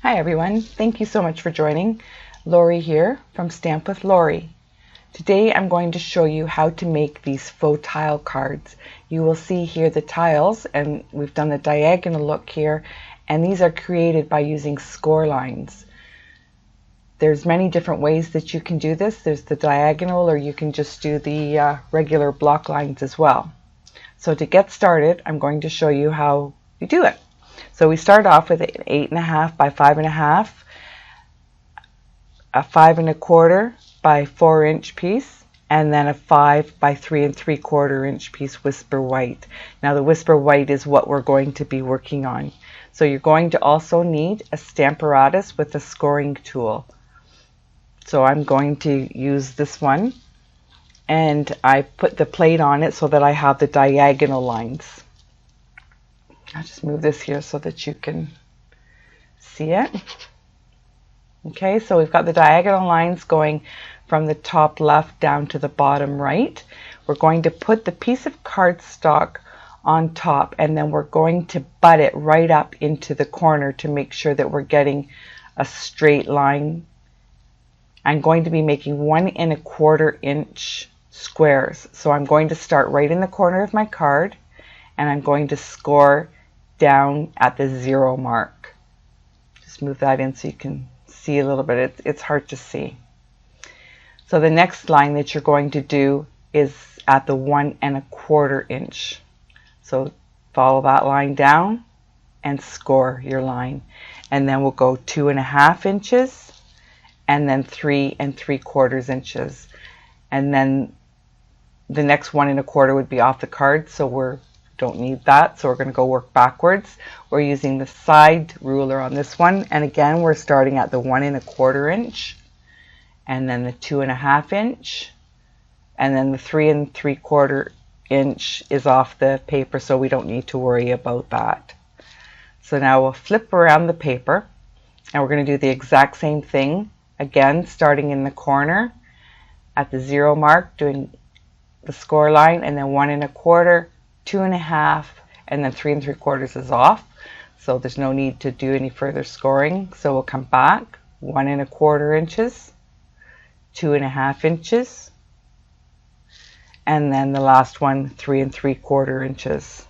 Hi everyone, thank you so much for joining. Lori here from Stamp with Lori. Today I'm going to show you how to make these faux tile cards. You will see here the tiles, and we've done the diagonal look here, and these are created by using score lines. There's many different ways that you can do this. There's the diagonal, or you can just do the regular block lines as well. So to get started, I'm going to show you how we do it. So we start off with an 8.5 by 5.5, a 5 1/4 by 4 inch piece, and then a 5 by 3 3/4 inch piece whisper white. Now the whisper white is what we're going to be working on. So you're going to also need a stamparatus with a scoring tool. So I'm going to use this one, and I put the plate on it so that I have the diagonal lines. I'll just move this here so that you can see it. Okay, so we've got the diagonal lines going from the top left down to the bottom right. We're going to put the piece of cardstock on top, and then we're going to butt it right up into the corner to make sure that we're getting a straight line. I'm going to be making 1 1/4 inch squares. So I'm going to start right in the corner of my card, and I'm going to score down at the 0 mark. Just move that in so you can see a little bit. It's hard to see. So the next line that you're going to do is at the 1 1/4 inch. So follow that line down and score your line. And then we'll go 2.5 inches and then 3 3/4 inches. And then the next 1 1/4 would be off the card, so we don't need that, so we're going to go work backwards. We're using the side ruler on this one, and again we're starting at the 1 1/4 inch, and then the 2.5 inch, and then the 3 3/4 inch is off the paper, so we don't need to worry about that. So now we'll flip around the paper, and we're going to do the exact same thing again, starting in the corner at the 0 mark, doing the score line, and then 1 1/4, 2.5, and then 3 3/4 is off, so there's no need to do any further scoring. So we'll come back 1 1/4 inches, 2.5 inches, and then the last one 3 3/4 inches.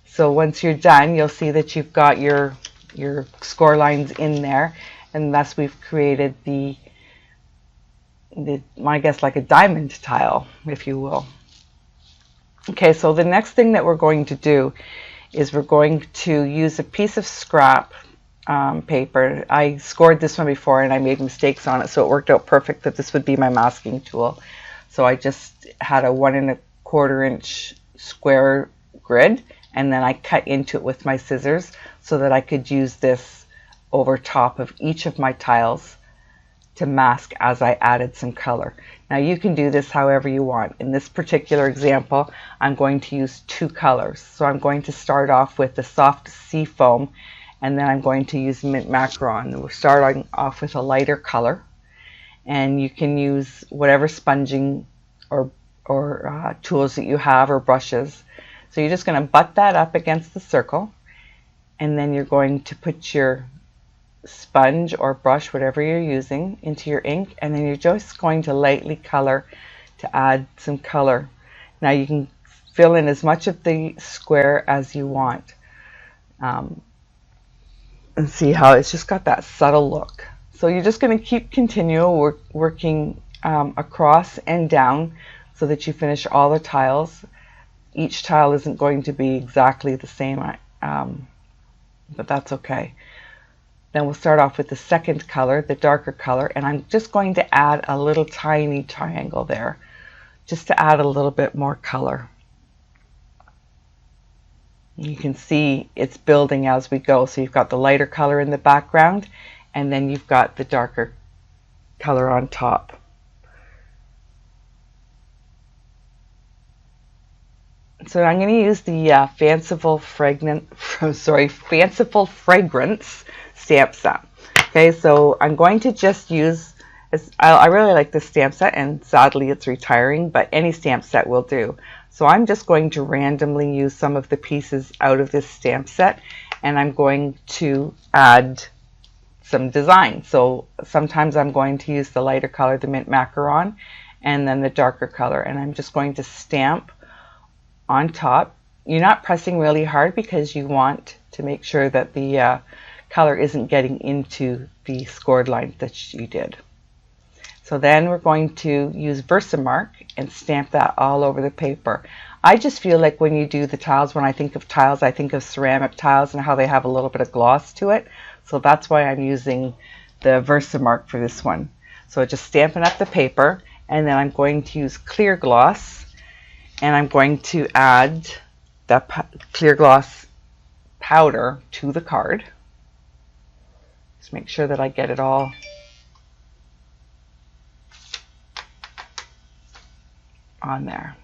So once you're done, you'll see that you've got your score lines in there, and thus we've created I guess like a diamond tile, if you will. Okay, so the next thing that we're going to do is we're going to use a piece of scrap paper. I scored this one before and I made mistakes on it, so it worked out perfect that this would be my masking tool. So I just had a 1 1/4 inch square grid, and then I cut into it with my scissors so that I could use this over top of each of my tiles to mask as I added some color. Now you can do this however you want. In this particular example, I'm going to use 2 colors. So I'm going to start off with the soft sea foam, and then I'm going to use mint macaron. We're starting off with a lighter color, and you can use whatever sponging or tools that you have, or brushes. So you're just going to butt that up against the circle, and then you're going to put your sponge or brush, whatever you're using, into your ink, and then you're just going to lightly color to add some color. Now you can fill in as much of the square as you want, and see how it's just got that subtle look. So you're just going to continue working across and down so that you finish all the tiles. Each tile isn't going to be exactly the same, but that's okay. Then we'll start off with the second color, the darker color, and I'm just going to add a little tiny triangle there, just to add a little bit more color. You can see it's building as we go. So you've got the lighter color in the background, and then you've got the darker color on top. So I'm going to use the Fanciful Fragrance stamp set. Okay, so I'm going to just use, I really like this stamp set, and sadly it's retiring, but any stamp set will do. So I'm just going to randomly use some of the pieces out of this stamp set, and I'm going to add some design. So sometimes I'm going to use the lighter color, the mint macaron, and then the darker color, and I'm just going to stamp on top. You're not pressing really hard because you want to make sure that the color isn't getting into the scored lines that you did. So then we're going to use Versamark and stamp that all over the paper. I just feel like when you do the tiles, when I think of tiles, I think of ceramic tiles and how they have a little bit of gloss to it. So that's why I'm using the Versamark for this one. So just stamping up the paper, and then I'm going to use clear gloss, and I'm going to add the clear gloss powder to the card. Just make sure that I get it all on there.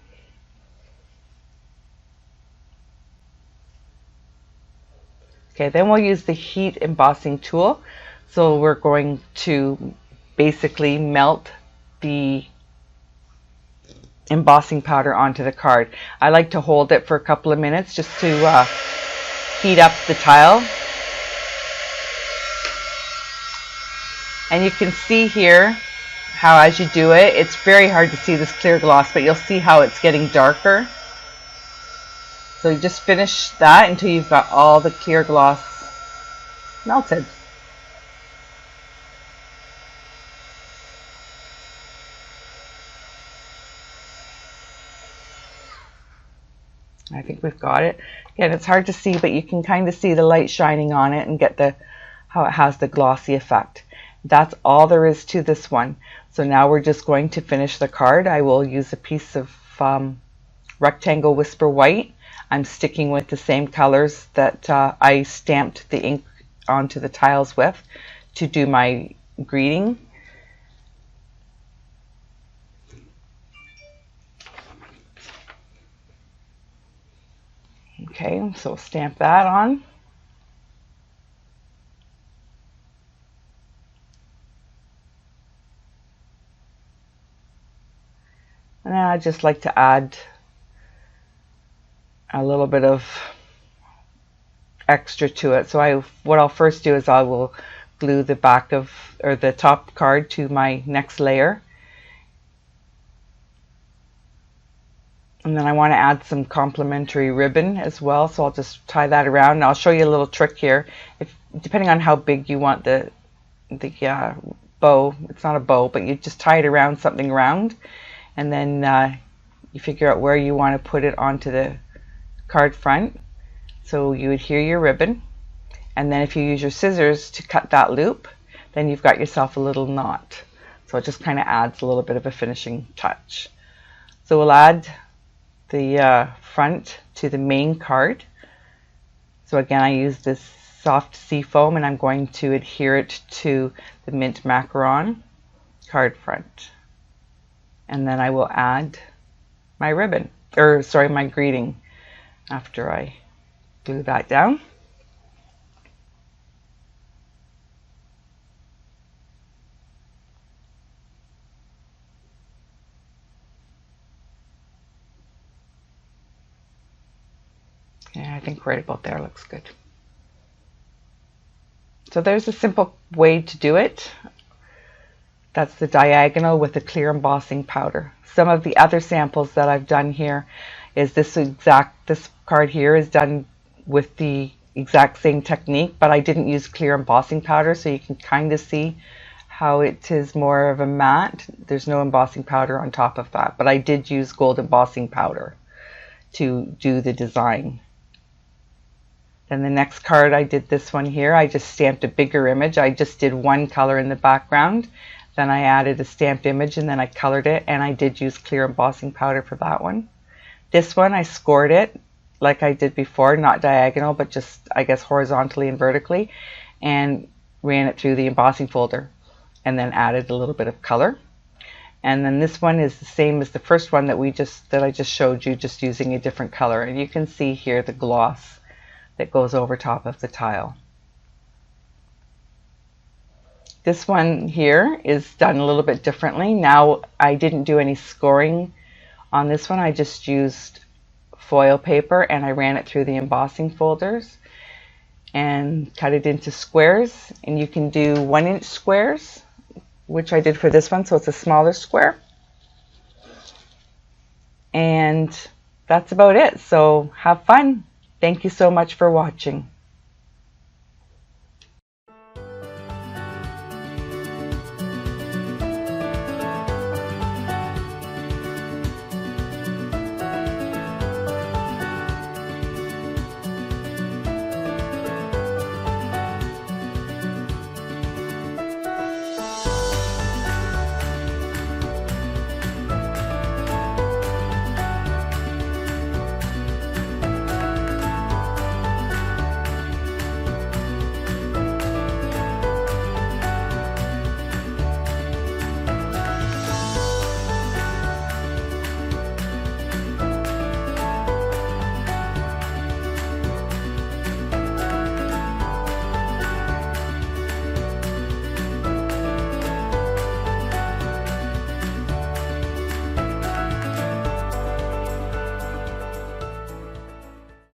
Okay, then we'll use the heat embossing tool. So we're going to basically melt the embossing powder onto the card. I like to hold it for a couple of minutes just to heat up the tile. And you can see here how as you do it, it's very hard to see this clear gloss, but you'll see how it's getting darker. So you just finish that until you've got all the clear gloss melted. I think we've got it. Again, it's hard to see, but you can kind of see the light shining on it and get how it has the glossy effect. That's all there is to this one. So now we're just going to finish the card. I will use a piece of rectangle whisper white. I'm sticking with the same colors that I stamped the ink onto the tiles with to do my greeting. Okay, so stamp that on. And then I just like to add a little bit of extra to it. So what I'll first do is I will glue the back of, or the top card to my next layer. And then I want to add some complementary ribbon as well. So I'll just tie that around, and I'll show you a little trick here. Depending on how big you want the bow, it's not a bow, but you just tie it around something round, and then you figure out where you want to put it onto the card front. So you adhere your ribbon, and then if you use your scissors to cut that loop, then you've got yourself a little knot. So it just kind of adds a little bit of a finishing touch. So we'll add the front to the main card. So again, I use this soft sea foam, and I'm going to adhere it to the mint macaron card front. And then I will add my ribbon, or sorry, my greeting after I glue that down. Yeah, I think right about there looks good. So there's a simple way to do it. That's the diagonal with the clear embossing powder. Some of the other samples that I've done here is this card here is done with the exact same technique, but I didn't use clear embossing powder, so you can kind of see how it is more of a matte. There's no embossing powder on top of that, but I did use gold embossing powder to do the design. Then the next card, I did this one here. I just stamped a bigger image. I just did one color in the background. Then I added a stamped image, and then I colored it, and I did use clear embossing powder for that one. This one, I scored it like I did before, not diagonal, but just, I guess, horizontally and vertically, and ran it through the embossing folder, and then added a little bit of color. And then this one is the same as the first one that I just showed you, just using a different color. And you can see here the gloss that goes over top of the tile. This one here is done a little bit differently. Now I didn't do any scoring On this one I just used foil paper and I ran it through the embossing folders and cut it into squares, and you can do 1-inch squares, which I did for this one, so it's a smaller square. And that's about it. So have fun. Thank you so much for watching.